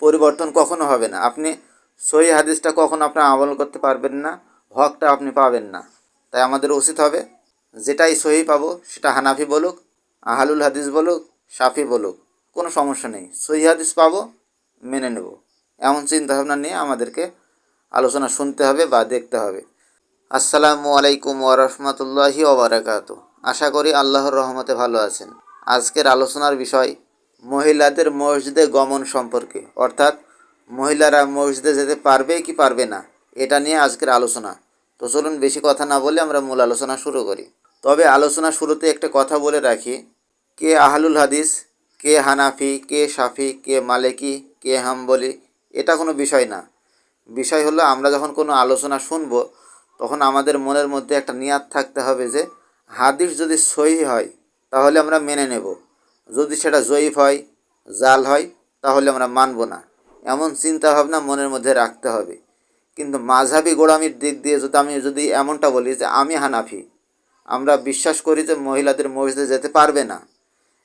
পরিবর্তন কখনো হবে না। আপনি সহি হাদিসটা কখনো আপনার আমল করতে পারবেন না, হকটা আপনি পাবেন না। তাই আমাদের উচিত হবে যেটাই সহি পাবো সেটা হানাফি বলুক, আহলুল হাদিস বলুক, শাফি বলুক, কোনো সমস্যা নেই। সহি হাদিস পাবো, মেনে নেব, এমন চিন্তাভাবনা নিয়ে আমাদেরকে আলোচনা শুনতে হবে বা দেখতে হবে। আসসালামু আলাইকুম ওয়া রাহমাতুল্লাহি ওয়া বারাকাতুহু। আশা করি আল্লাহর রহমতে ভালো আছেন। আজকের আলোচনার বিষয় মহিলাদের মসজিদে গমন সম্পর্কে, অর্থাৎ মহিলারা মসজিদে যেতে পারবে কি পারবে না, এটা নিয়ে আজকের আলোচনা। তো চলুন বেশি কথা না বলে আমরা মূল আলোচনা শুরু করি। তবে আলোচনা শুরুতে একটা কথা বলে রাখি, কে আহলুল হাদিস, কে হানাফি, কে শাফি, কে মালিকি, কে হাম্বলি, এটা কোনো বিষয় না। বিষয় হলো আমরা যখন কোনো আলোচনা শুনব তখন আমাদের মনের মধ্যে একটা নিয়াত থাকতে হবে যে হাদিস যদি সহিহ হয় তাহলে আমরা মেনে নেব, যদি সেটা জয়ীফ হয়, জাল হয়, তাহলে আমরা মানব না, এমন চিন্তাভাবনা মনের মধ্যে রাখতে হবে। কিন্তু মাযহাবি গোড়ামির দিক দিয়ে আমি যদি এমনটা বলি যে আমি হানাফি, আমরা বিশ্বাস করি যে মহিলাদের মসজিদে যেতে পারবে না।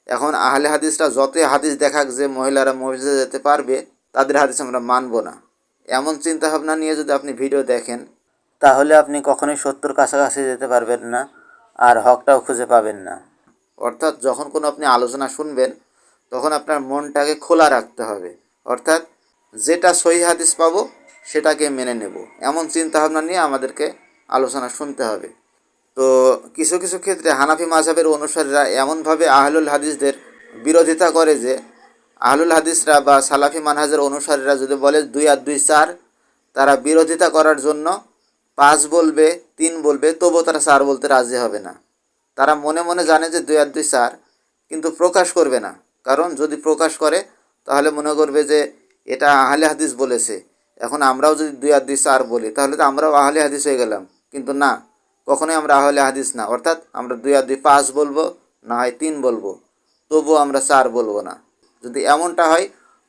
এখন আহলে হাদিসরা যতই হাদিস দেখাক যে মহিলারা মসজিদে যেতে পারবে, তাদের হাদিস আমরা মানব না, এমন চিন্তাভাবনা নিয়ে যদি আপনি ভিডিও দেখেন তাহলে আপনি কখনোই সত্যর কাছাকাছি যেতে পারবেন না, আর হকটাও খুঁজে পাবেন না। অর্থাৎ যখন কোনো আপনি আলোচনা শুনবেন তখন আপনার মনটাকে খোলা রাখতে হবে, অর্থাৎ যেটা সহিহ হাদিস পাবো সেটাকে মেনে নেব, এমন চিন্তাভাবনা নিয়ে আমাদেরকে আলোচনা শুনতে হবে। তো কিছু কিছু ক্ষেত্রে হানাফি মাযহাবের অনুসারীরা এমনভাবে আহলুল হাদিসদের বিরোধিতা করে যে আহলুল হাদিসরা বা সালাফি মানহাজের অনুসারীরা যদি বলে 2 আর 2 4, তারা বিরোধিতা করার জন্য 5 বলবে, 3 বলবে, তবুও তারা 4 বলতে রাজি হবে না। তারা মনে মনে জানে যে 2 আর 2 4, কিন্তু প্রকাশ করবে না, কারণ যদি প্রকাশ করে তাহলে মনে করবে যে এটা আহলে হাদিস বলেছে, এখন আমরাও যদি 2 আর 2 4 বলি তাহলে তো আমরাও আহলে হাদিস হয়ে গেলাম। কিন্তু না, কখনোই আমরা আহলে হাদিস না, অর্থাৎ আমরা 2 আর 2 5 বলবো, না হয় 3 বলবো, তবুও আমরা 4 বলবো না। যদি এমনটা হয়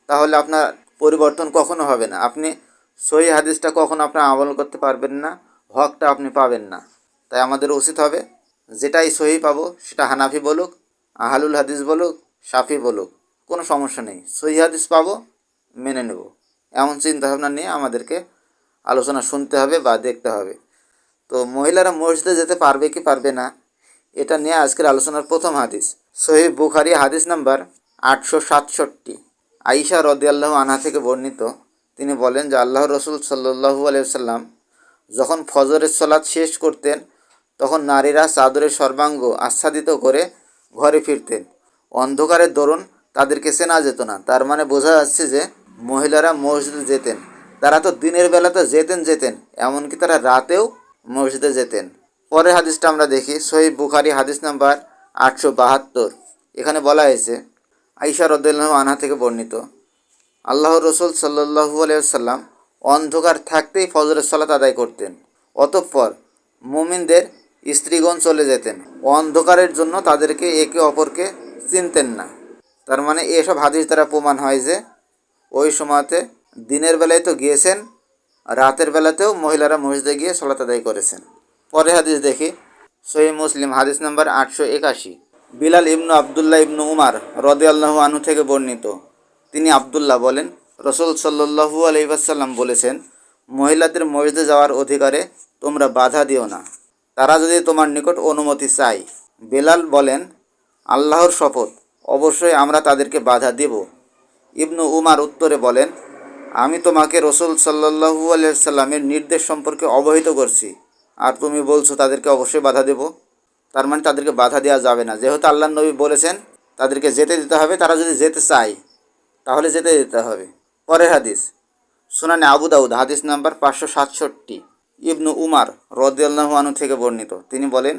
তাহলে আপনার পরিবর্তন কখনো হবে না, আপনি সহি হাদিসটা কখনো আপনার আমল করতে পারবেন না, হকটা আপনি পাবেন না। তাই আমাদের উচিত হবে যেটাই সহি পাবো সেটা হানাফি বলুক, আহলুল হাদিস বলুক, শাফি বলুক, কোনো সমস্যা নেই। সহি হাদিস পাবো, মেনে নেব, এমন চিন্তাভাবনা নিয়ে আমাদেরকে আলোচনা শুনতে হবে বা দেখতে হবে। তো মহিলারা মসজিদে যেতে পারবে কি পারবে না, এটা নিয়ে আজকের আলোচনার প্রথম হাদিস সহিহ বুখারী হাদিস নাম্বার 867। আয়েশা রাদিয়াল্লাহু আনহা থেকে বর্ণিত, তিনি বলেন যে আল্লাহর রাসূল সাল্লাল্লাহু আলাইহি ওয়াসাল্লাম যখন ফজরের সালাত শেষ করতেন তখন নারীরা চাদরের সর্বাঙ্গ আচ্ছাদিত করে ঘরে ফিরতেন। অন্ধকারের দরুন তাদেরকে চেনা যেত না। তার মানে বোঝা যাচ্ছে যে মহিলারা মসজিদে যেতেন, তারা তো দিনের বেলাতে যেতেন, এমনকি তারা রাতেও মসজিদে যেতেন। পরের হাদিসটা আমরা দেখি, সহিহ বুখারী হাদিস নাম্বার 872। এখানে বলা হয়েছে, আয়েশা রাদিয়াল্লাহু আনহা থেকে বর্ণিত, আল্লাহর রাসূল সাল্লাল্লাহু আলাইহি ওয়াসাল্লাম অন্ধকার থাকতেই ফজরের সালাত আদায় করতেন। অতঃপর মুমিনদের স্ত্রীগণ চলে যেতেন, অন্ধকারের জন্য তাদেরকে একে অপরকে চিনতেন না। তার মানে এসব হাদিস দ্বারা প্রমাণ হয় যে ওই সময়তে দিনের বেলায় তো গিয়েছেন, রাতের বেলাতেও মহিলারা মসজিদে গিয়ে সালাত আদায় করেছেন। পরে হাদিস দেখি, সহিহ মুসলিম হাদিস নাম্বার 881। বিলাল ইবনু আবদুল্লাহ ইবনু উমার রাদিয়াল্লাহু আনহু থেকে বর্ণিত, তিনি আবদুল্লাহ বলেন, রাসূল সাল্লাল্লাহু আলাইহি ওয়াসাল্লাম বলেছেন, মহিলাদের মসজিদে যাওয়ার অধিকারে তোমরা বাধা দিও না, তারা যদি তোমার নিকট অনুমতি চায়। বেলাল বলেন, আল্লাহর শপথ, অবশ্যই আমরা তাদেরকে বাধা দেব। ইবনু উমার উত্তরে বলেন, আমি তোমাকে রাসূল সাল্লাল্লাহু আলাইহি ওয়াসাল্লামের নির্দেশ সম্পর্কে অবহিত করছি, আর তুমি বলছো তাদেরকে অবশ্যই বাধা দেব। তার মানে তাদেরকে বাধা দেওয়া যাবে না, যেহেতু আল্লাহর নবী বলেছেন তাদেরকে যেতে দিতে হবে, তারা যদি যেতে চায় তাহলে যেতে দিতে হবে। পরের হাদিস সুনানে আবু দাউদ হাদিস নাম্বার 567। ইবনু উমার রাদিয়াল্লাহু আনহু থেকে বর্ণিত, তিনি বলেন,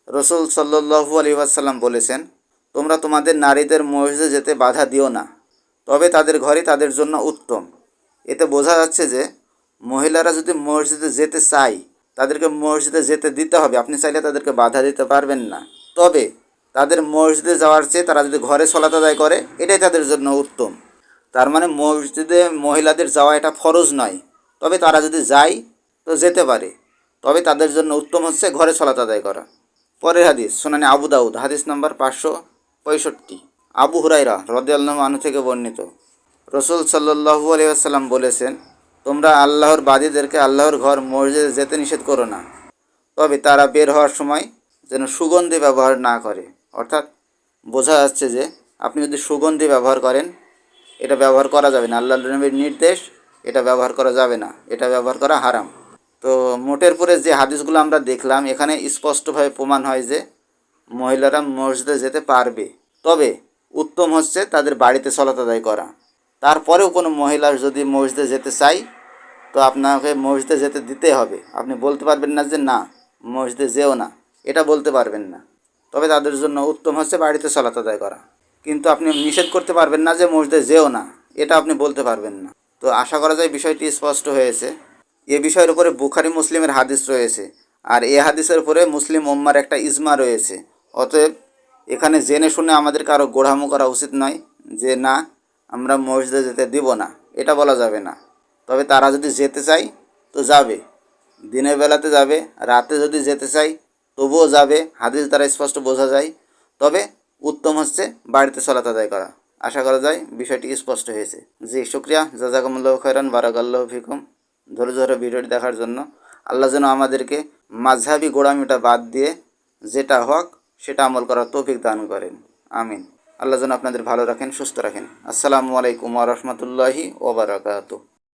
রাসূল সাল্লাল্লাহু আলাইহি ওয়াসাল্লাম বলেছেন, তোমরা তোমাদের নারীদের মসজিদে যেতে বাধা দিও না, তবে তাদের ঘরই তাদের জন্য উত্তম। এতে বোঝা যাচ্ছে যে মহিলারা যদি মসজিদে যেতে চায় তাদেরকে মসজিদে যেতে দিতে হবে, আপনি চাইলে তাদেরকে বাধা দিতে পারবেন না। তবে তাদের মসজিদে যাওয়ার চেয়ে তারা যদি ঘরে সালাত আদায় করে এটাই তাদের জন্য উত্তম। তার মানে মসজিদে মহিলাদের যাওয়া এটা ফরজ নয়, তবে তারা যদি যায় তো যেতে পারে, তবে তাদের জন্য উত্তম হচ্ছে ঘরে সালাত আদায় করা। পরের হাদিস সুনানে আবু দাউদ হাদিস নাম্বার 565। আবু হুরায়রা রাদিয়াল্লাহু আনহু থেকে বর্ণিত, রসুল সাল্লাল্লাহু আলাইহি ওয়াসাল্লাম বলেছেন, তোমরা আল্লাহর বাদীদেরকে আল্লাহর ঘর মসজিদে যেতে নিষেধ করো না, তবে তারা বের হওয়ার সময় যেন সুগন্ধি ব্যবহার না করে। অর্থাৎ বোঝা যাচ্ছে যে আপনি যদি সুগন্ধি ব্যবহার করেন, এটা ব্যবহার করা যাবে না, আল্লাহ নবীর নির্দেশ, এটা ব্যবহার করা যাবে না, এটা ব্যবহার করা হারাম। তো মোটের পরে যে হাদিসগুলো আমরা দেখলাম, এখানে স্পষ্টভাবে প্রমাণ হয় যে মহিলারা মসজিদে যেতে পারবে, তবে উত্তম হচ্ছে তাদের বাড়িতে সলাত আদায় করা। তারপরেও কোনো মহিলা যদি মসজিদে যেতে চায়, তো আপনাকে মসজিদে যেতে দিতে হবে। আপনি বলতে পারবেন না যে না, মসজিদে যেও না, এটা বলতে পারবেন না। তবে তাদের জন্য উত্তম হচ্ছে বাড়িতে সলাত আদায় করা। কিন্তু আপনি নিষেধ করতে পারবেন না যে মসজিদে যেও না, এটা আপনি বলতে পারবেন না। তো আশা করা যায় বিষয়টি স্পষ্ট হয়েছে। এ বিষয়ের উপরে বুখারী মুসলিমের হাদিস রয়েছে, আর এ হাদিসের উপরে মুসলিম উম্মার একটা ইজমা রয়েছে। অতএব এখানে জেনে শুনে আমাদের কারো গোড়ামো করা উচিত নয় যে না, আমরা মসজিদে যেতে দিব না, এটা বলা যাবে না। তবে তারা যদি যেতে চায় তো যাবে, দিনের বেলাতে যাবে, রাতে যদি যেতে চায় তবুও যাবে, হাদিস দ্বারা স্পষ্ট বোঝা যায়। তবে উত্তম হচ্ছে বাড়িতে সলাত আদায় করা। আশা করা যায় বিষয়টি স্পষ্ট হয়েছে। জি, শুক্রিয়া, জাযাকুমুল্লাহু খাইরান, বারাকাল্লাহু ফিকুম। ধৈর্য ধরে ভিডিওটি দেখার জন্য। আল্লাহ যেন আমাদেরকে মাযহাবি গোড়ামিটা বাদ দিয়ে যেটা হক সেটা আমল করার তৌফিক দান করেন। আমিন। আল্লাহ যেন আপনাদের ভালো রাখেন, সুস্থ রাখেন। আসসালামু আলাইকুম ওয়া রাহমাতুল্লাহি ওয়া বারাকাতুহু।